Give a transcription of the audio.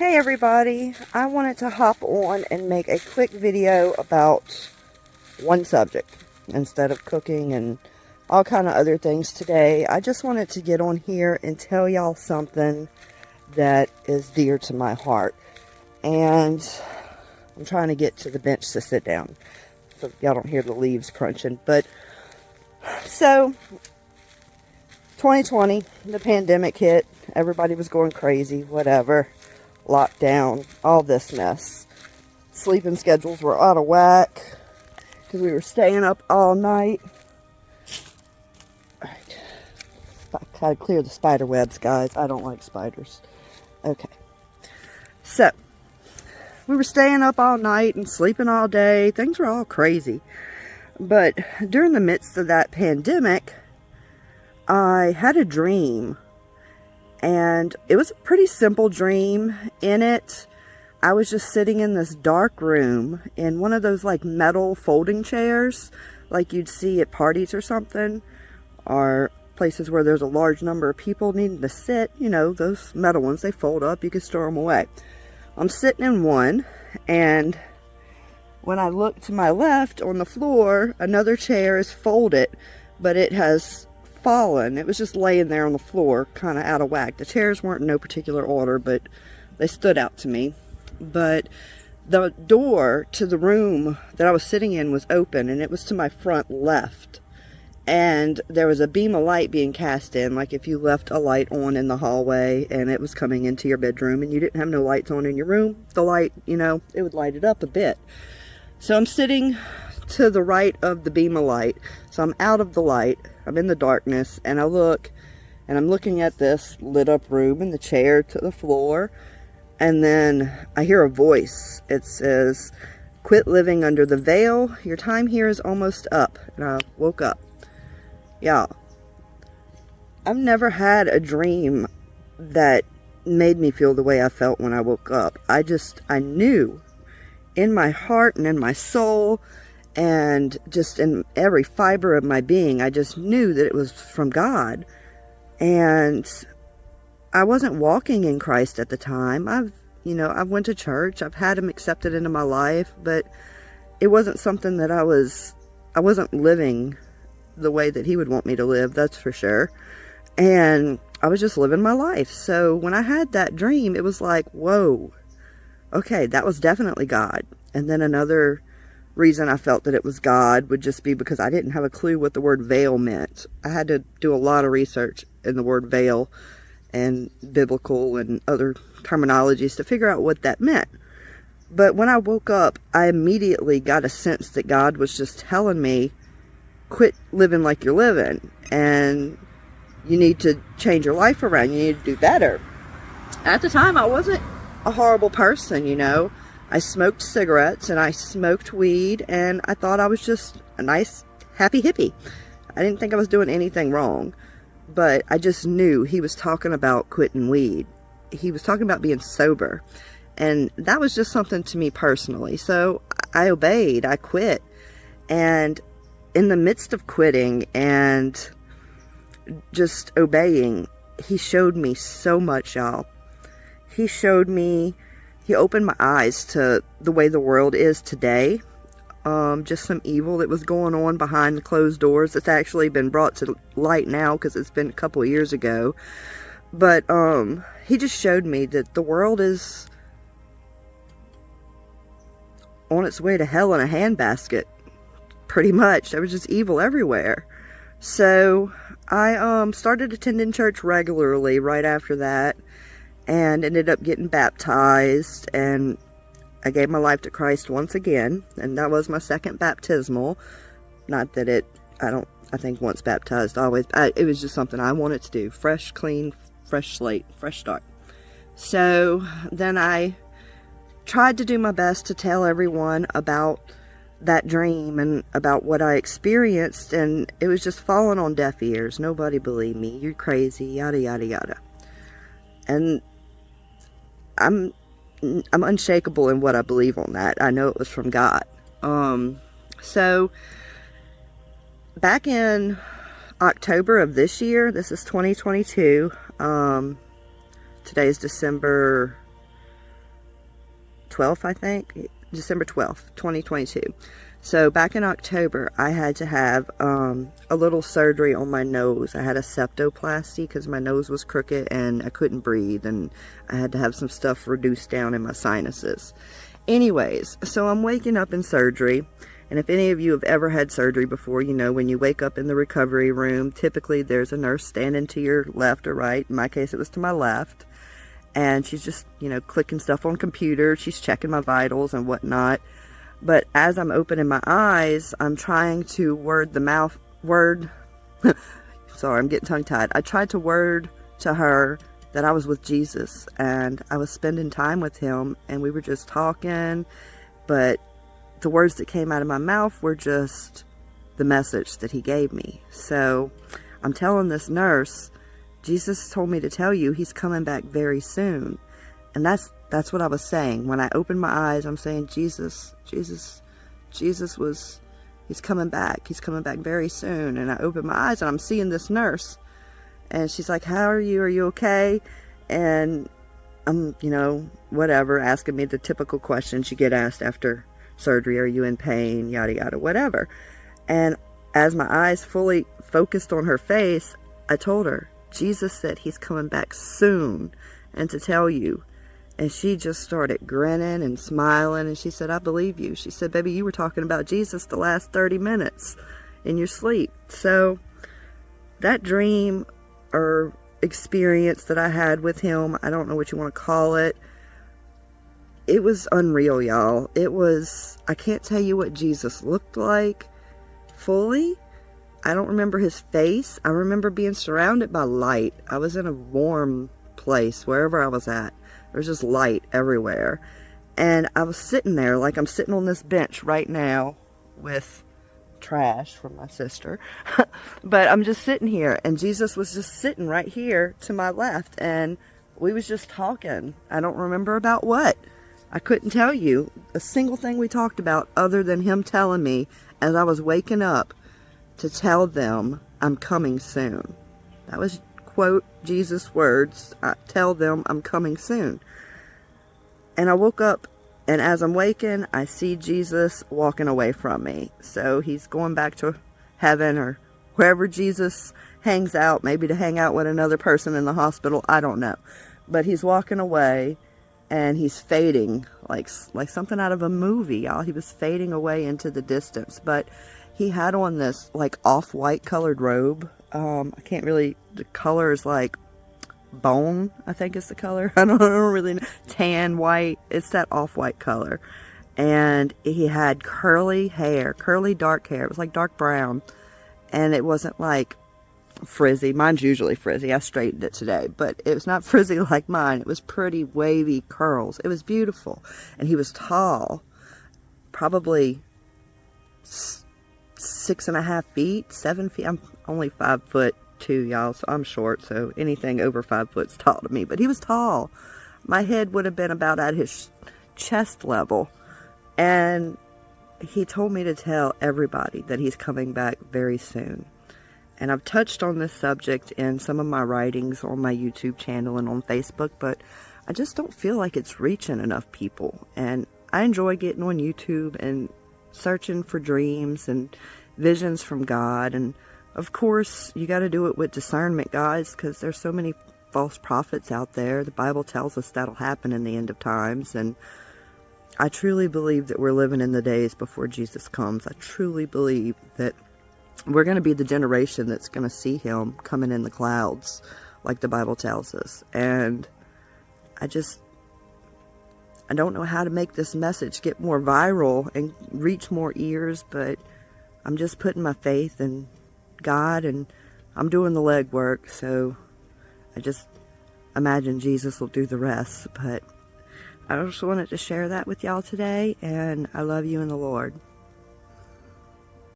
Hey everybody, I wanted to hop on and make a quick video about one subject instead of cooking and all kind of other things today. I just wanted to get on here and tell y'all something that is dear to my heart. And I'm trying to get to the bench to sit down so y'all don't hear the leaves crunching. But so 2020, the pandemic hit. Everybody was going crazy, whatever. Lockdown, all this mess. Sleeping schedules were out of whack because we were staying up all night. Alright, I gotta clear the spider webs, guys. I don't like spiders. Okay, so we were staying up all night and sleeping all day. Things were all crazy. But during the midst of that pandemic, I had a dream. And it was a pretty simple dream. In it, I was just sitting in this dark room in one of those like metal folding chairs like you'd see at parties or something, or places where there's a large number of people needing to sit. You know, those metal ones, they fold up, you can store them away. I'm sitting in one, and when I look to my left on the floor, another chair is folded, but it has fallen. It was just laying there on the floor, kind of out of whack. The chairs weren't in no particular order, but they stood out to me. But the door to the room that I was sitting in was open, and it was to my front left. And there was a beam of light being cast in, like if you left a light on in the hallway and it was coming into your bedroom and you didn't have no lights on in your room, the light, you know, it would light it up a bit. So I'm sitting to the right of the beam of light. So I'm out of the light. I'm in the darkness, and I look, and I'm looking at this lit up room and the chair to the floor, and then I hear a voice. It says, "Quit living under the veil. Your time here is almost up." And I woke up. Y'all, I've never had a dream that made me feel the way I felt when I woke up. I knew in my heart and in my soul and just in every fiber of my being, I just knew that it was from God. And I wasn't walking in Christ at the time. I went to church. I've had him accepted into my life, but it wasn't something that I wasn't living the way that he would want me to live, that's for sure. And I was just living my life. So when I had that dream, it was like, whoa, okay, that was definitely God. And then another reason I felt that it was God would just be because I didn't have a clue what the word veil meant. I had to do a lot of research in the word veil and biblical and other terminologies to figure out what that meant. But when I woke up, I immediately got a sense that God was just telling me, quit living like you're living, and you need to change your life around. You need to do better. At the time, I wasn't a horrible person, you know. I smoked cigarettes and I smoked weed, and I thought I was just a nice, happy hippie. I didn't think I was doing anything wrong, but I just knew he was talking about quitting weed. He was talking about being sober, and that was just something to me personally. So I obeyed, I quit, and in the midst of quitting and just obeying, he showed me so much, y'all. He opened my eyes to the way the world is today. Just some evil that was going on behind the closed doors. It's actually been brought to light now because it's been a couple of years ago. But he just showed me that the world is on its way to hell in a handbasket. Pretty much. There was just evil everywhere. So I started attending church regularly right after that, and ended up getting baptized, and I gave my life to Christ once again, and that was my second baptismal. Not that I think once baptized, always, it was just something I wanted to do. Fresh, clean, fresh slate, fresh start. So then I tried to do my best to tell everyone about that dream and about what I experienced, and it was just falling on deaf ears. Nobody believed me. You're crazy, yada, yada, yada. And I'm unshakable in what I believe on that. I know it was from God. So back in October of this year, this is 2022, today is December 12th, I think, December 12th, 2022. So back in October, I had to have a little surgery on my nose. I had a septoplasty because my nose was crooked and I couldn't breathe, and I had to have some stuff reduced down in my sinuses. Anyways, so I'm waking up in surgery, and if any of you have ever had surgery before, you know when you wake up in the recovery room, typically there's a nurse standing to your left or right. In my case, it was to my left, and she's just, you know, clicking stuff on computer. She's checking my vitals and whatnot. But as I'm opening my eyes, I'm trying to sorry, I'm getting tongue-tied. I tried to word to her that I was with Jesus, and I was spending time with him, and we were just talking, but the words that came out of my mouth were just the message that he gave me. So I'm telling this nurse, Jesus told me to tell you he's coming back very soon. And that's what I was saying. When I opened my eyes, I'm saying, he's coming back. He's coming back very soon. And I opened my eyes and I'm seeing this nurse. And she's like, how are you? Are you okay? And I'm, you know, whatever, asking me the typical questions you get asked after surgery. Are you in pain? Yada, yada, whatever. And as my eyes fully focused on her face, I told her, Jesus said he's coming back soon and to tell you. And she just started grinning and smiling, and she said, I believe you. She said, baby, you were talking about Jesus the last 30 minutes in your sleep. So that dream or experience that I had with him, I don't know what you want to call it, it was unreal, y'all. It was, I can't tell you what Jesus looked like fully. I don't remember his face. I remember being surrounded by light. I was in a warm place wherever I was at. There's just light everywhere. And I was sitting there like I'm sitting on this bench right now with trash from my sister. But I'm just sitting here, and Jesus was just sitting right here to my left, and we was just talking. I don't remember about what. I couldn't tell you a single thing we talked about other than him telling me as I was waking up to tell them I'm coming soon. That was, quote, Jesus' words. Tell them I'm coming soon. And I woke up, and as I'm waking, I see Jesus walking away from me. So he's going back to heaven or wherever Jesus hangs out, maybe to hang out with another person in the hospital. I don't know. But he's walking away, and he's fading like something out of a movie, y'all. He was fading away into the distance. But he had on this like off-white colored robe. I can't really, the color is like bone, I think is the color. I don't really know. Tan, white, it's that off-white color. And he had curly hair, curly dark hair. It was like dark brown. And it wasn't like frizzy. Mine's usually frizzy. I straightened it today. But it was not frizzy like mine. It was pretty wavy curls. It was beautiful. And he was tall. Probably 6.5 feet, 7 feet. I'm only 5'2", y'all, so I'm short, so anything over 5 foot's tall to me. But he was tall. My head would have been about at his chest level. And he told me to tell everybody that he's coming back very soon. And I've touched on this subject in some of my writings on my YouTube channel and on Facebook, but I just don't feel like it's reaching enough people. And I enjoy getting on YouTube and searching for dreams and visions from God. And of course, you got to do it with discernment, guys, because there's so many false prophets out there. The Bible tells us that'll happen in the end of times. And I truly believe that we're living in the days before Jesus comes. I truly believe that we're going to be the generation that's going to see him coming in the clouds, like the Bible tells us. And I don't know how to make this message get more viral and reach more ears, but I'm just putting my faith in God, and I'm doing the legwork, so I just imagine Jesus will do the rest. But I just wanted to share that with y'all today, and I love you in the Lord.